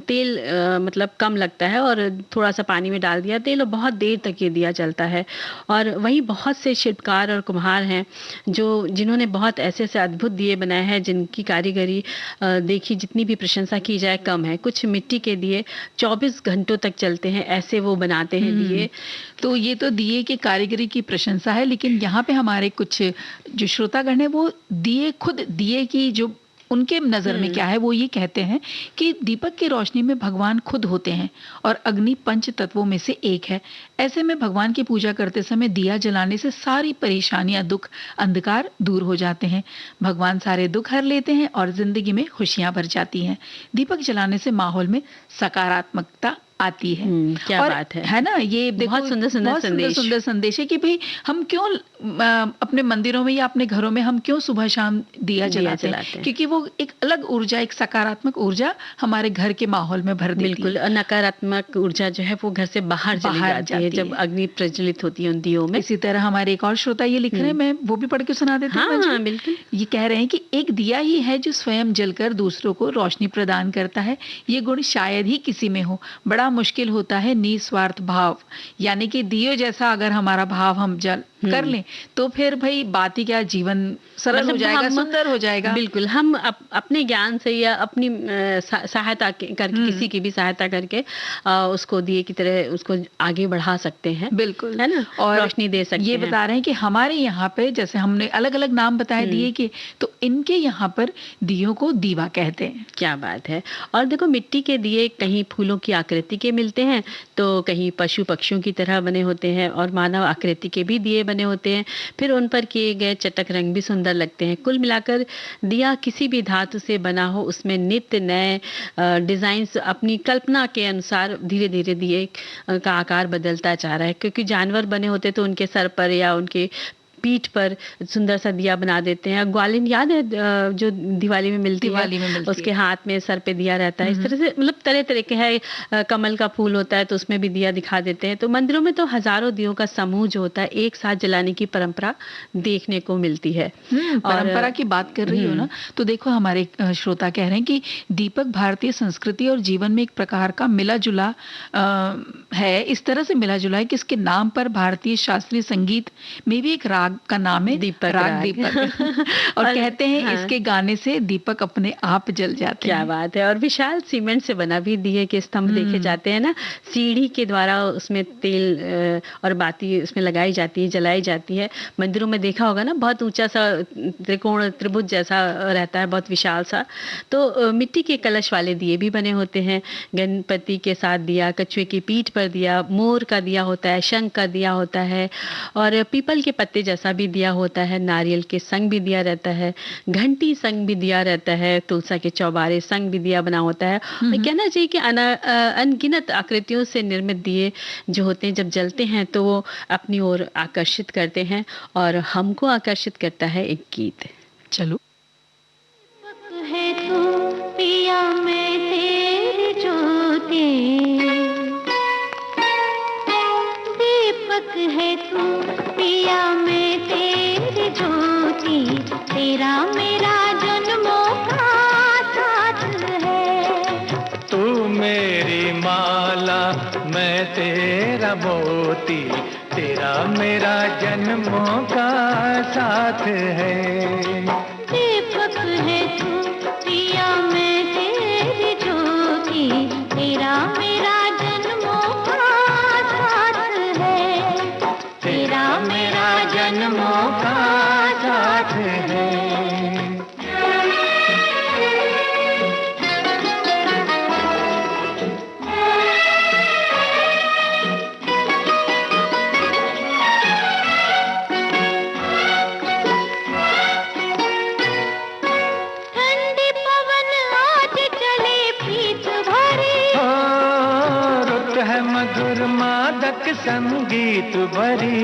तेल मतलब कम लगता है और थोड़ा सा पानी में डाल दिया तेल और बहुत देर तक ये दिया चलता है। और वहीं बहुत से शिल्पकार और कुम्हार हैं जिन्होंने बहुत ऐसे ऐसे अद्भुत दिए बनाए हैं जिनकी कारीगरी देखी जितनी भी प्रशंसा की जाए कम है। कुछ मिट्टी के दिए 24 घंटों तक चलते हैं, ऐसे वो बनाते हैं दिए। तो ये तो दिए की कारीगरी की प्रशंसा है, लेकिन यहाँ पे हमारे कुछ जो श्रोतागण है वो खुद दिए की जो उनके नजर में क्या है वो ये कहते हैं कि दीपक की रोशनी में भगवान खुद होते हैं और अग्नि पंच तत्वों में से एक है। ऐसे में भगवान की पूजा करते समय दिया जलाने से सारी परेशानियां, दुख, अंधकार दूर हो जाते हैं। भगवान सारे दुख हर लेते हैं और जिंदगी में खुशियां भर जाती हैं। दीपक जलाने से माहौल में सकारात्मकता आती है। क्या बात है ना? ये देखो बहुत सुंदर सुंदर संदेश है कि भाई हम क्यों अपने मंदिरों में या अपने घरों में हम क्यों सुबह शाम दिया जलाते जलाते हैं? हैं। क्योंकि वो एक अलग ऊर्जा, एक सकारात्मक ऊर्जा हमारे घर के माहौल में भर देती बिल्कुल, है। नकारात्मक ऊर्जा जो है वो घर से बाहर चली बाहर जाती है जाती जब है। अग्नि प्रज्वलित होती है उन दियों में। इसी तरह हमारे एक और श्रोता ये लिख रहे हैं, मैं वो भी पढ़ के सुना देती हूँ हाँ, मंजू। बिल्कुल। ये कह रहे हैं कि एक दिया ही है जो स्वयं जलकर दूसरों को रोशनी प्रदान करता है। ये गुण शायद ही किसी में हो। बड़ा मुश्किल होता है निस्वार्थ भाव, यानी कि दियो जैसा अगर हमारा भाव हम जल कर लें तो फिर भाई बात ही क्या, जीवन सरल हो मतलब जाएगा, सुंदर हो जाएगा। बिल्कुल, हम अपने ज्ञान से या अपनी सहायता करके, किसी की भी सहायता करके उसको दिए की तरह उसको आगे बढ़ा सकते हैं। बिल्कुल, है ना, और रोशनी दे सकते ये हैं। बता रहे हैं कि हमारे यहाँ पे जैसे हमने अलग अलग नाम बताए दिए के, तो इनके यहाँ पर दियों को दीवा कहते हैं। क्या बात है। और देखो, मिट्टी के दिए कहीं फूलों की आकृति के मिलते हैं, तो कहीं पशु पक्षियों की तरह बने होते हैं, और मानव आकृति के भी दिए बने होते हैं। फिर उन पर किए गए चटक रंग भी सुंदर लगते हैं। कुल मिलाकर दिया किसी भी धातु से बना हो, उसमें नित्य नए डिजाइन अपनी कल्पना के अनुसार धीरे धीरे दिए का आकार बदलता जा रहा है। क्योंकि जानवर बने होते तो उनके सर पर या उनके पीठ पर सुंदर सा दिया बना देते हैं। ग्वालिन याद है जो दिवाली में मिलती है, उसके हाथ में सर पे दिया रहता है। इस तरह से मतलब तरह तरह के है, कमल का फूल होता है तो उसमें भी दिया दिखा देते हैं। तो मंदिरों में तो हजारों दियों का समूह जो होता है एक साथ जलाने की परंपरा देखने को मिलती है। परंपरा की बात कर रही हो ना, तो देखो हमारे श्रोता कह रहे हैं कि दीपक भारतीय संस्कृति और जीवन में एक प्रकार का मिला जुला है। इस तरह से मिला जुला है कि इसके नाम पर भारतीय शास्त्रीय संगीत में भी एक राग का नाम है दीपक, राग दीपक। और कहते हैं इसके गाने से दीपक अपने आप जल जाते हैं। क्या बात है। और विशाल सीमेंट से बना भी दिए के स्तंभ देखे जाते हैं ना, सीढ़ी के द्वारा उसमें तेल और बाती उसमें लगाई जाती है, जलाई जाती है। मंदिरों में देखा होगा ना, बहुत ऊंचा सा त्रिकोण त्रिभुज जैसा रहता है, बहुत विशाल सा। तो मिट्टी के कलश वाले दिए भी बने होते हैं। गणपति के साथ दिया, कछुए की पीठ पर दिया, मोर का दिया होता है, शंख का दिया होता है, और पीपल के पत्ते जैसा भी दिया होता है। नारियल के संग भी दिया रहता है, घंटी संग भी दिया रहता है, तुलसा के चौबारे संग भी दिया बना होता है। और कहना चाहिए कि अनगिनत आकृतियों से निर्मित दिए जो होते हैं जब जलते हैं तो वो अपनी ओर आकर्षित करते हैं, और हमको आकर्षित करता है एक गीत। चलो। है तू पिया मैं तेरी ज्योति, दीपक है तू पिया मैं तेरी ज्योति, तेरा मेरा जन्मों का साथ है। तू मेरी माला मैं तेरा मोती, तेरा मेरा जन्मों का साथ है। दीपक है तू पिया मैं तेरी ज्योति, तेरा मेरा जन्मों का साथ है। तेरा मेरा जन्मों का साथ है। ठंडी पवन आज चले प्रीत भरी, रुत है मधुर मादक संगीत भरी,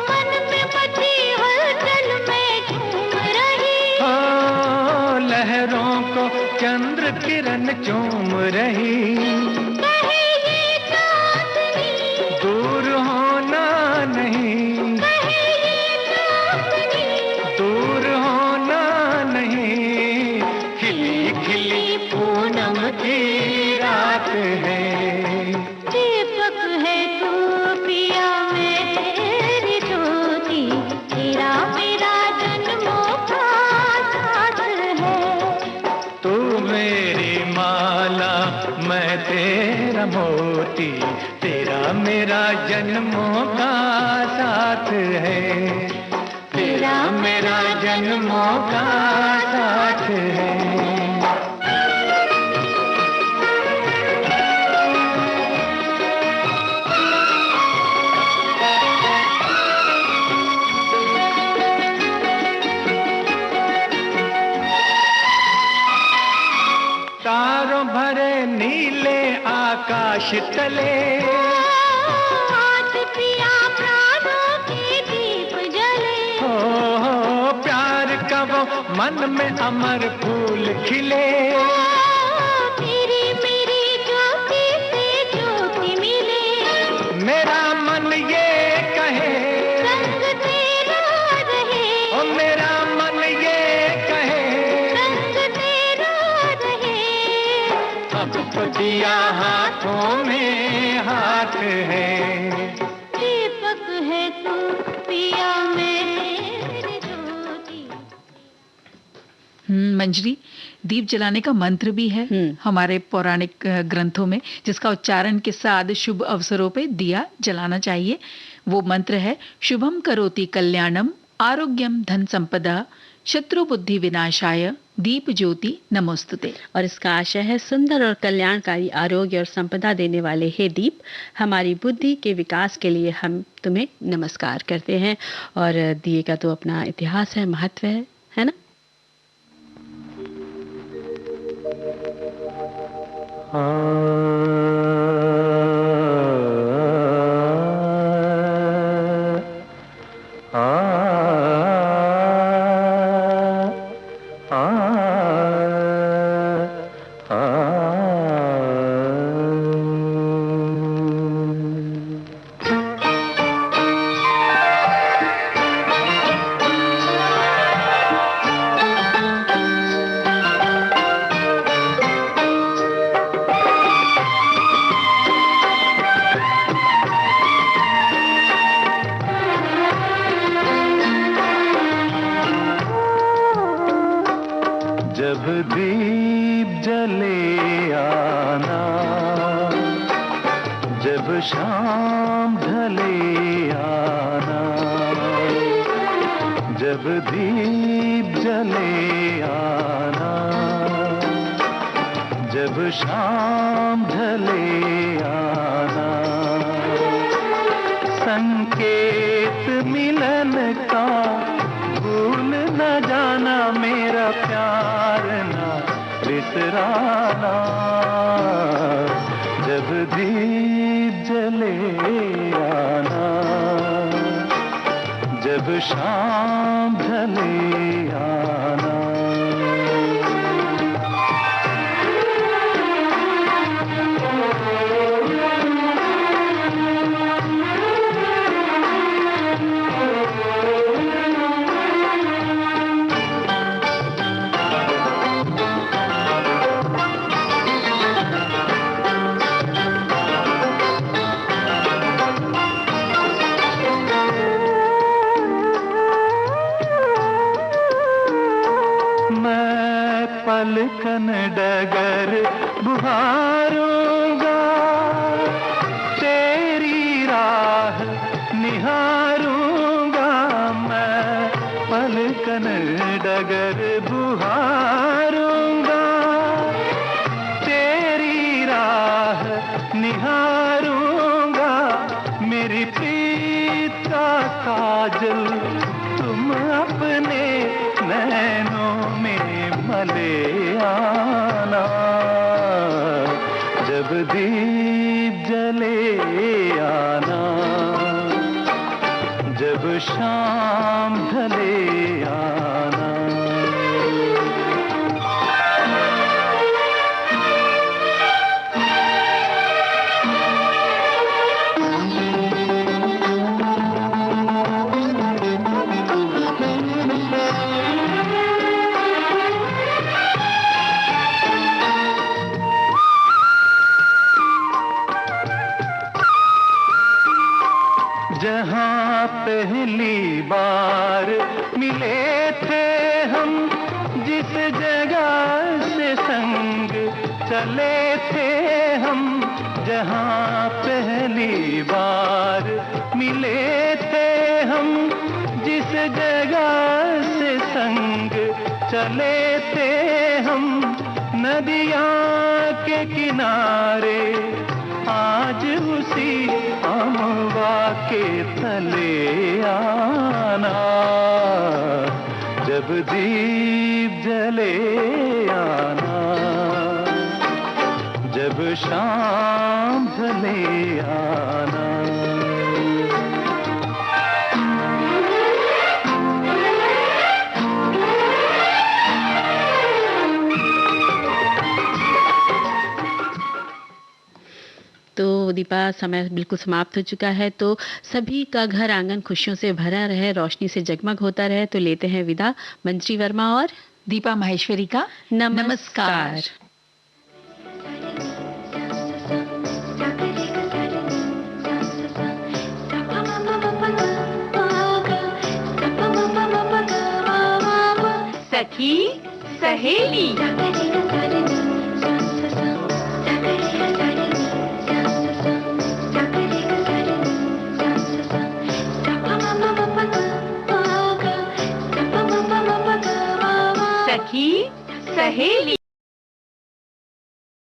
मन में मची हलचल में झूम रही, लहरों को चंद्र किरण चूम रही। कहे ये चांदनी, दूर होना नहीं, कहे ये चांदनी, दूर होना नहीं, खिली खिली पूनम की रात है। दीपक है तू पिया मैं तेरी ज्योति, तेरा मेरा जन्मों का साथ है। तू मेरी माला मैं तेरा मोती, तेरा मेरा जन्मों का साथ है। तेरा मेरा जन्मों का साथ है। तारों भरे नीले आकाश तले, आज पिया प्राणों के दिए मन में अमर फूल खिले। मेरी मेरी ज्योति से ज्योति मिले। मेरा मन ये कहे रंग तेरा रहे। ओ मेरा मन ये कहे रंग तेरा रहे। अब तो दिया हाथों में हाथ है। दीपक है तू पिया मेरी ज्योति। मंजरी, दीप जलाने का मंत्र भी है हमारे पौराणिक ग्रंथों में, जिसका उच्चारण के साथ शुभ अवसरों पे दिया जलाना चाहिए। वो मंत्र है शुभम करोति कल्याणम आरोग्यम धन संपदा शत्रु बुद्धि विनाशाय दीप ज्योति नमोस्तुते। और इसका आशय है सुंदर और कल्याणकारी आरोग्य और संपदा देने वाले हे दीप, हमारी बुद्धि के विकास के लिए हम तुम्हें नमस्कार करते हैं। और दिए का तो अपना इतिहास है, महत्व है ना। पलकन डगर बुहारूंगा, तेरी राह निहारूंगा। मैं पलकन डगर बुहारूंगा, तेरी राह निहारूंगा। मेरी प्रीत का काजल तुम अपने नैनों में मले आना। जब दीप जले आना, जब शाम ढले आना। जहाँ पहली बार मिले थे हम, जिस जगह से संग चले थे हम। जहाँ पहली बार मिले थे हम, जिस जगह से संग चले थे हम। नदियाँ के किनारे आज उसी अमवा के तले आना। जब दीप जले आना, जब शाम ढले आना। तो दीपा, समय बिल्कुल समाप्त हो चुका है, तो सभी का घर आंगन खुशियों से भरा रहे, रोशनी से जगमग होता रहे, तो लेते हैं विदा मंजरी वर्मा और दीपा माहेश्वरी का नमस्कार। सखी सहेली। सखी सहेली।